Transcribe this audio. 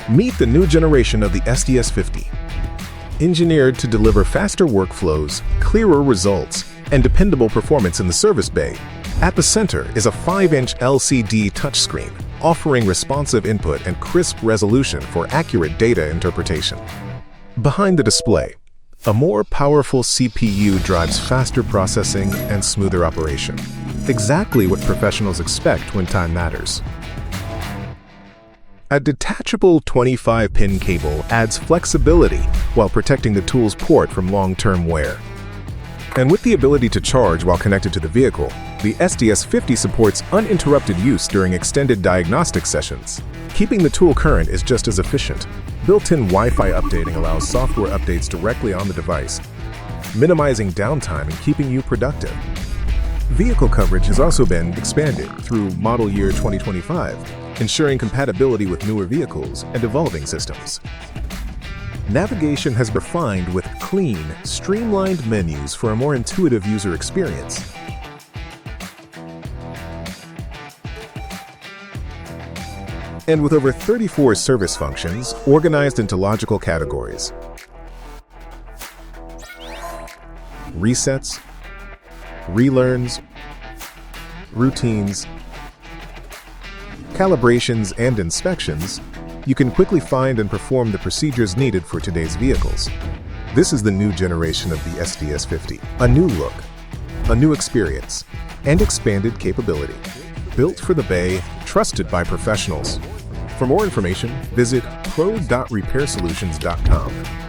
Meet the new generation of the SDS50. Engineered to deliver faster workflows, clearer results, and dependable performance in the service bay, at the center is a 5-inch LCD touchscreen, offering responsive input and crisp resolution for accurate data interpretation. Behind the display, a more powerful CPU drives faster processing and smoother operation. Exactly what professionals expect when time matters. A detachable 25-pin cable adds flexibility while protecting the tool's port from long-term wear. And with the ability to charge while connected to the vehicle, the SDS50 supports uninterrupted use during extended diagnostic sessions. Keeping the tool current is just as efficient. Built-in Wi-Fi updating allows software updates directly on the device, minimizing downtime and keeping you productive. Vehicle coverage has also been expanded through model year 2025, ensuring compatibility with newer vehicles and evolving systems. Navigation has been refined with clean, streamlined menus for a more intuitive user experience. And with over 34 service functions organized into logical categories. Resets, relearns, routines, calibrations, and inspections, you can quickly find and perform the procedures needed for today's vehicles. This is the new generation of the SDS50. A new look, a new experience, and expanded capability. Built for the bay, trusted by professionals. For more information, visit pro.repairsolutions.com.